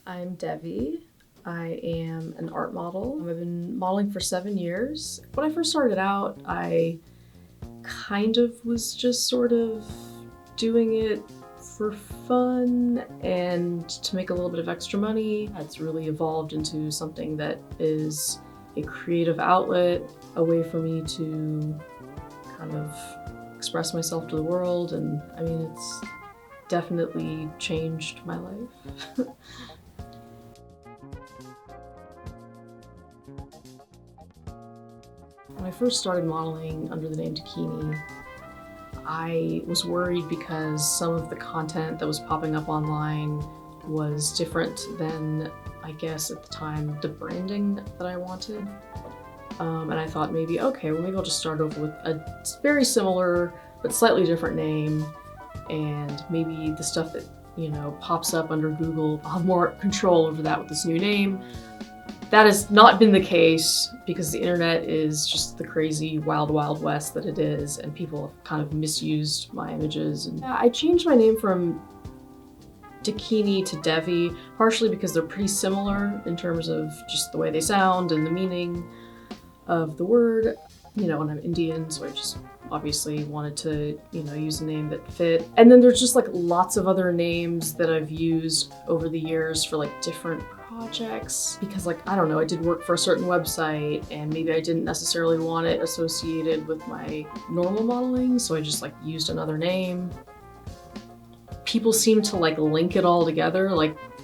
I'm Devi. I am an art model. I've been modeling for 7 years. When I first started out, I kind of was just sort of doing it for fun and to make a little bit of extra money. It's really evolved into something that is a creative outlet, a way for me to kind of express myself to the world, and I mean, it's definitely changed my life. When I first started modeling under the name Takini, I was worried because some of the content that was popping up online was different than, I guess at the time, the branding that I wanted. And I thought maybe I'll just start over with a very similar but slightly different name, and maybe the stuff that, pops up under Google, I'll have more control over that with this new name. That has not been the case because the internet is just the crazy wild, wild west that it is, and people have kind of misused my images. And I changed my name from Takini to Devi, partially because they're pretty similar in terms of just the way they sound and the meaning of the word. And I'm Indian, so I just obviously wanted to, use a name that fit. And then there's just like lots of other names that I've used over the years for like different projects, because I don't know, I did work for a certain website and maybe I didn't necessarily want it associated with my normal modeling, so I just used another name. People seem to link it all together,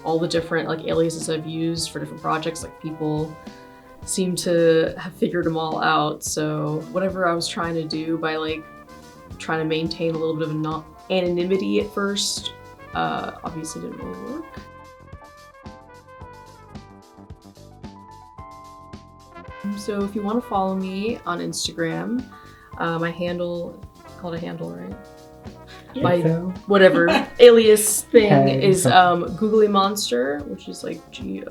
all the different aliases I've used for different projects, people seem to have figured them all out. So whatever I was trying to do by trying to maintain a little bit of anonymity at first, obviously didn't really work. So if you want to follow me on Instagram, my handle, called a handle, right? Yeah, My so. whatever alias thing Okay. is Googly Monster, which is Googly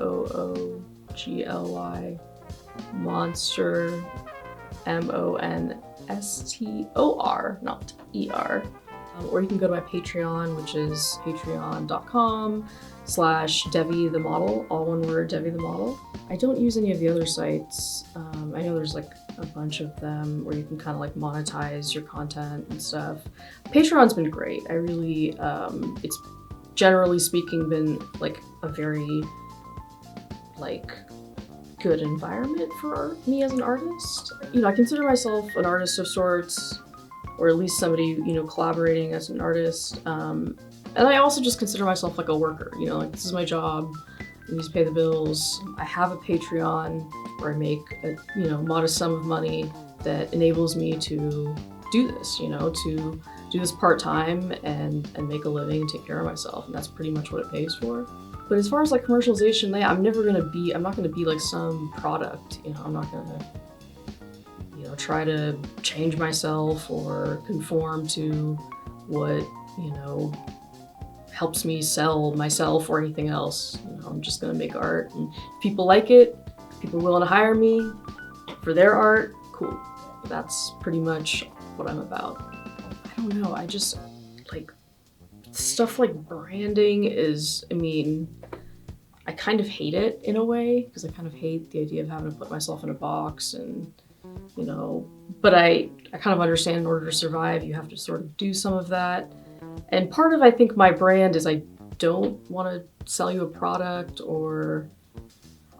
Monster, Monstor, not ER. Or you can go to my Patreon, which is patreon.com/Devi the Model, all one word, Devi the Model. I don't use any of the other sites. I know there's a bunch of them where you can kind of monetize your content and stuff. Patreon's been great. I really, it's generally speaking been a very good environment for me as an artist. I consider myself an artist of sorts, or at least somebody, collaborating as an artist. And I also just consider myself a worker, this is my job. I need to pay the bills. I have a Patreon where I make a, modest sum of money that enables me to do this, to do this part-time and make a living and take care of myself. And that's pretty much what it pays for. But as far as commercialization, I'm not gonna be some product, I'm not gonna, try to change myself or conform to what, helps me sell myself or anything else. I'm just gonna make art, and if people like it, people are willing to hire me for their art, cool. That's pretty much what I'm about. I don't know, I just stuff branding is, I kind of hate it in a way, because I kind of hate the idea of having to put myself in a box and, but I kind of understand in order to survive, you have to sort of do some of that. And part of, I think, my brand is I don't want to sell you a product, or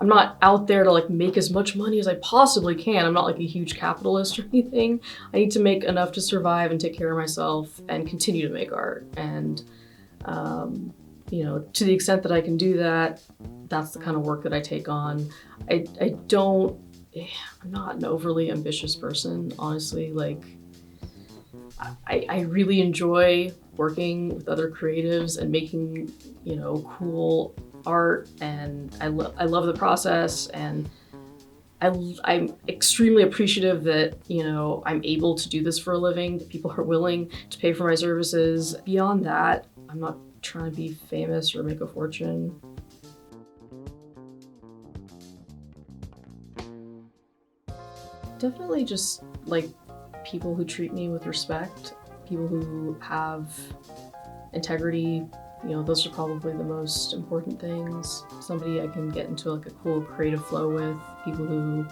I'm not out there to make as much money as I possibly can. I'm not a huge capitalist or anything. I need to make enough to survive and take care of myself and continue to make art. And, to the extent that I can do that, that's the kind of work that I take on. I'm not an overly ambitious person, honestly. I really enjoy working with other creatives and making, cool art, and I love the process, and I'm extremely appreciative that, I'm able to do this for a living, that people are willing to pay for my services. Beyond that, I'm not trying to be famous or make a fortune. Definitely just people who treat me with respect, people who have integrity, those are probably the most important things. Somebody I can get into like a cool creative flow with, people who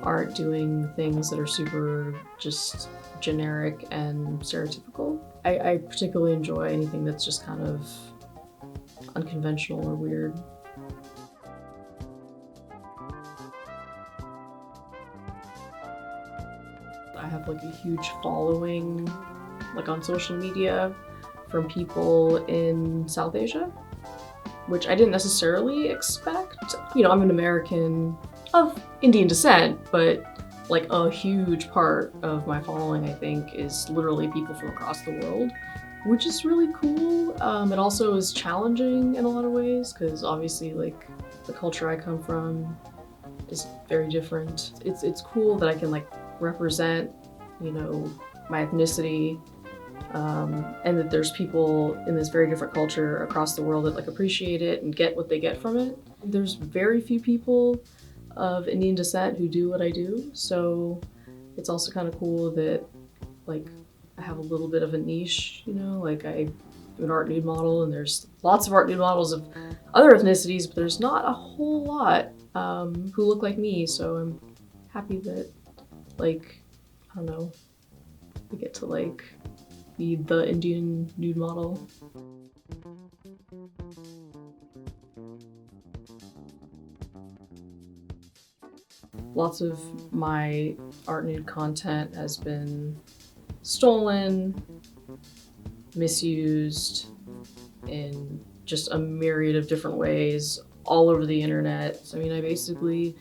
aren't doing things that are super just generic and stereotypical. I particularly enjoy anything that's just kind of unconventional or weird. I have like a huge following like on social media from people in South Asia, which I didn't necessarily expect. I'm an American of Indian descent, but like a huge part of my following, I think, is literally people from across the world, which is really cool. It also is challenging in a lot of ways, because obviously like the culture I come from is very different. It's cool that I can like represent, my ethnicity, and that there's people in this very different culture across the world that like appreciate it and get what they get from it. There's very few people of Indian descent who do what I do, so it's also kind of cool that like I have a little bit of a niche, like I do an art nude model, and there's lots of art nude models of other ethnicities, but there's not a whole lot who look like me, so I'm happy that like, I don't know, we get to like be the Indian nude model. Lots of my art nude content has been stolen, misused in just a myriad of different ways all over the internet. I mean, I basically,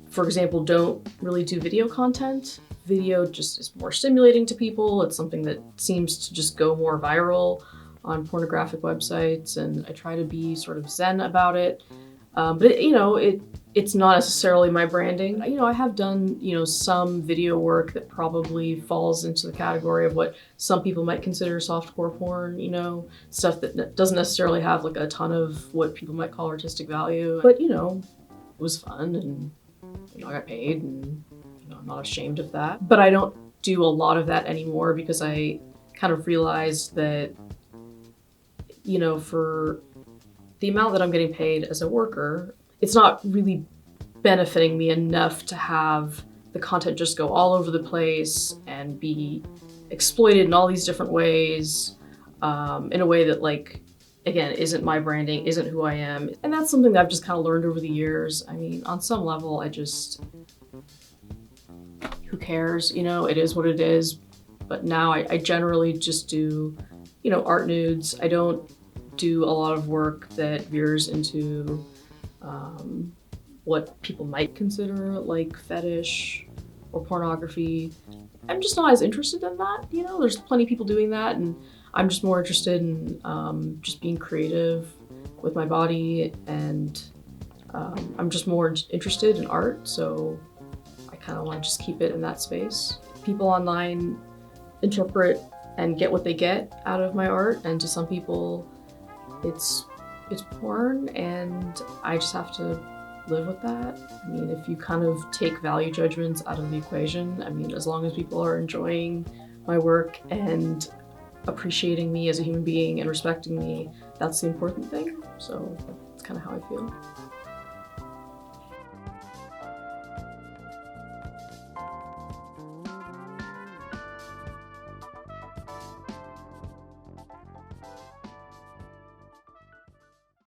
for example, don't really do video content. Video just is more stimulating to people. It's something that seems to just go more viral on pornographic websites, and I try to be sort of zen about it. But it's not necessarily my branding. I have done, some video work that probably falls into the category of what some people might consider softcore porn, stuff that doesn't necessarily have like a ton of what people might call artistic value. But, it was fun, and, I got paid, and, I'm not ashamed of that. But I don't do a lot of that anymore, because I kind of realized that, for the amount that I'm getting paid as a worker, it's not really benefiting me enough to have the content just go all over the place and be exploited in all these different ways, in a way that, like, again, isn't my branding, isn't who I am. And that's something that I've just kind of learned over the years. I mean, on some level, who cares? It is what it is. But now I generally just do, art nudes. I don't do a lot of work that veers into what people might consider like fetish or pornography. I'm just not as interested in that. There's plenty of people doing that, and I'm just more interested in just being creative with my body, and I'm just more interested in art, so I kind of want to just keep it in that space. People online interpret and get what they get out of my art, and to some people it's porn, and I just have to live with that. I mean, if you kind of take value judgments out of the equation, I mean, as long as people are enjoying my work and appreciating me as a human being and respecting me, that's the important thing. So that's kind of how I feel.